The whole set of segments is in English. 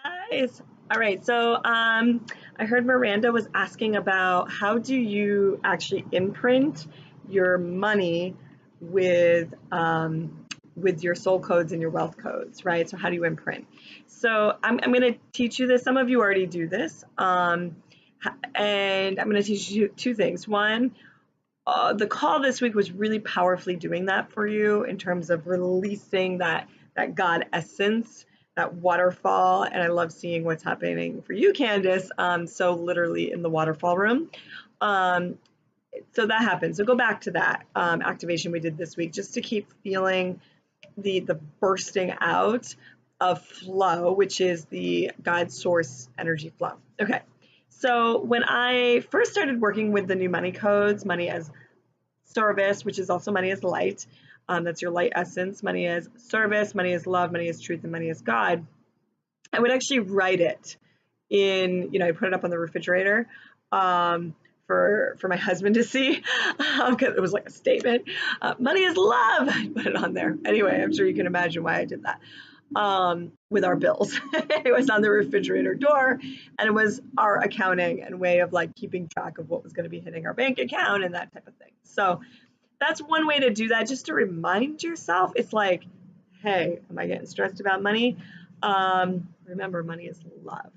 Nice. All right. So I heard Miranda was asking about how do you actually imprint your money with your soul codes and your wealth codes, right? So how do you imprint? So I'm going to teach you this. Some of you already do this. And I'm going to teach you two things. One, the call this week was really powerfully doing that for you in terms of releasing that God essence, that waterfall. And I love seeing what's happening for you, Candace. So literally in the waterfall room. Um, so that happened. So go back to that activation we did this week just to keep feeling the bursting out of flow, which is the God source energy flow. Okay. So when I first started working with the new money codes, money as service, which is also money as light, that's your light essence, money as service, money as love, money as truth, and money as God, I would actually write it in, I put it up on the refrigerator for my husband to see because it was like a statement. Money is love. I put it on there. Anyway, I'm sure you can imagine why I did that with our bills. It was on the refrigerator door, and it was our accounting and way of like keeping track of what was going to be hitting our bank account and that type of thing. So that's one way to do that, just to remind yourself. It's like, hey, am I getting stressed about money? Remember, money is love.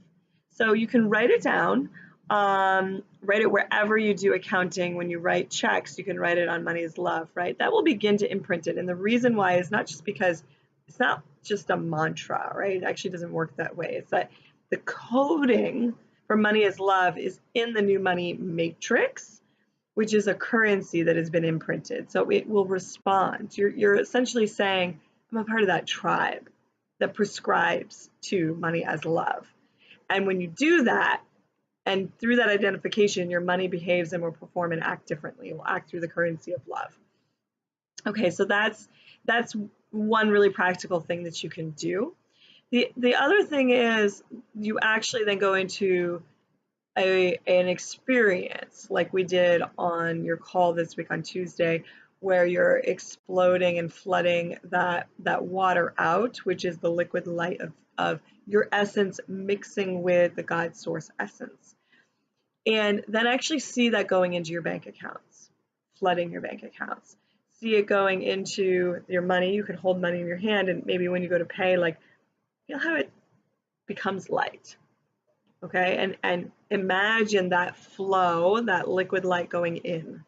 So you can write it down, write it wherever you do accounting. When you write checks, you can write it on money is love, right? That will begin to imprint it. And the reason why is not just because it's not just a mantra, right? It actually doesn't work that way. It's that the coding for money is love is in the new money matrix, which is a currency that has been imprinted. So it will respond. You're essentially saying, I'm a part of that tribe that prescribes to money as love. And when you do that, and through that identification, your money behaves and will perform and act differently. It will act through the currency of love. Okay, so that's one really practical thing that you can do. The other thing is you actually then go into an experience like we did on your call this week on Tuesday, where you're exploding and flooding that water out, which is the liquid light of your essence mixing with the God source essence. And then actually see that going into your bank accounts, flooding your bank accounts. See it going into your money. You can hold money in your hand, and maybe when you go to pay, like, feel how it becomes light. Okay, and imagine that flow, that liquid light going in.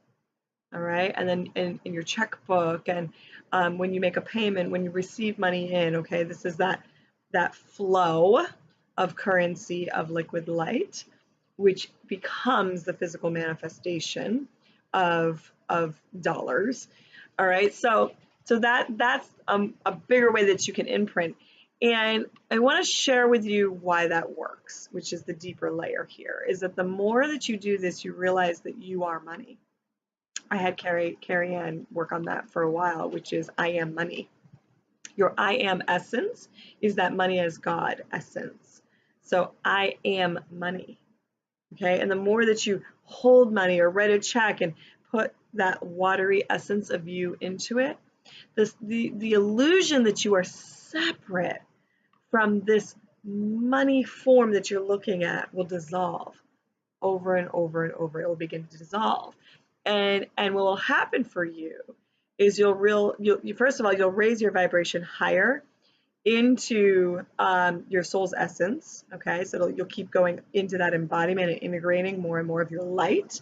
All right, and then in your checkbook, and when you make a payment, when you receive money in, okay, this is that flow of currency of liquid light, which becomes the physical manifestation of dollars. All right, so that's a bigger way that you can imprint. And I want to share with you why that works, which is the deeper layer here, is that the more that you do this, you realize that you are money. I had Carrie Ann work on that for a while, which is I am money. Your I am essence is that money as God essence. So I am money. Okay, and the more that you hold money or write a check and put that watery essence of you into it, the illusion that you are separate from this money form that you're looking at will dissolve over and over and over. It will begin to dissolve. And what will happen for you is you'll first of all, you'll raise your vibration higher into your soul's essence. Okay, so you'll keep going into that embodiment and integrating more and more of your light,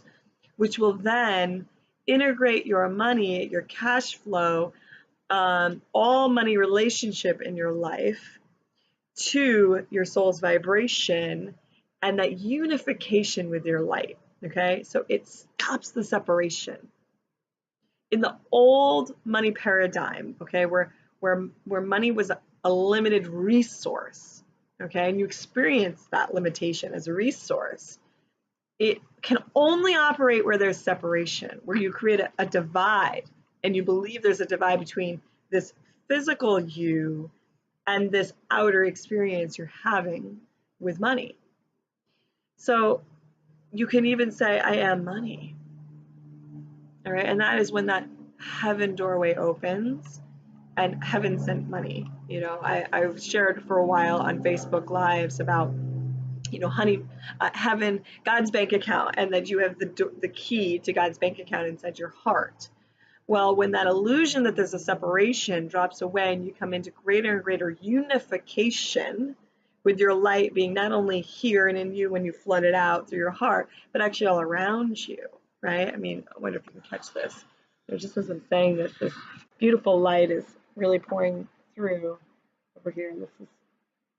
which will then integrate your money, your cash flow, all money relationship in your life to your soul's vibration and that unification with your light. Okay, so it stops the separation. In the old money paradigm, okay, where money was a limited resource, okay, and you experience that limitation as a resource, it can only operate where there's separation, where you create a divide, and you believe there's a divide between this physical you and this outer experience you're having with money. So you can even say, I am money. All right, and that is when that heaven doorway opens and heaven sent money. You know, I've shared for a while on Facebook Lives about, you know, having God's bank account, and that you have the key to God's bank account inside your heart. Well, when that illusion that there's a separation drops away and you come into greater and greater unification with your light being not only here and in you when you flood it out through your heart, but actually all around you, right? I mean, I wonder if you can catch this. You know, just as I'm saying this beautiful light is really pouring through over here.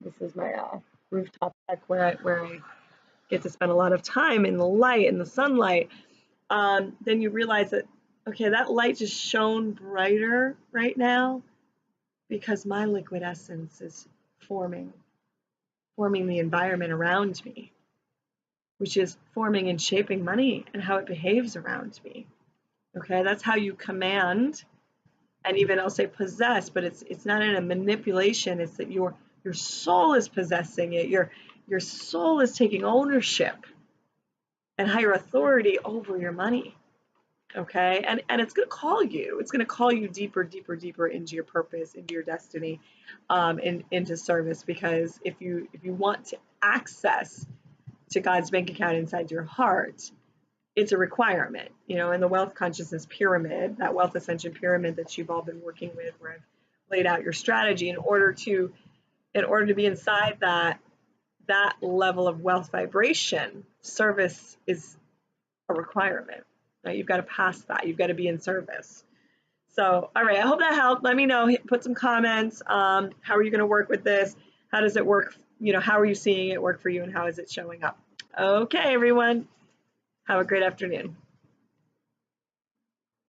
This is my rooftop deck where I get to spend a lot of time in the light, in the sunlight. Then you realize that, okay, that light just shone brighter right now because my liquid essence is forming the environment around me, which is forming and shaping money and how it behaves around me. Okay, that's how you command, and even I'll say possess, but it's not in a manipulation. It's that your soul is possessing it. Your soul is taking ownership and higher authority over your money. Okay, and it's going to call you. It's going to call you deeper, deeper, deeper into your purpose, into your destiny, into service. Because if you want to access to God's bank account inside your heart, it's a requirement. You know, in the wealth consciousness pyramid, that wealth ascension pyramid that you've all been working with, where I've laid out your strategy in order to be inside that level of wealth vibration. Service is a requirement. Right? You've got to pass that. You've got to be in service. So, all right, I hope that helped. Let me know. Put some comments. How are you going to work with this? How does it work? You know, how are you seeing it work for you, and how is it showing up? Okay, everyone. Have a great afternoon.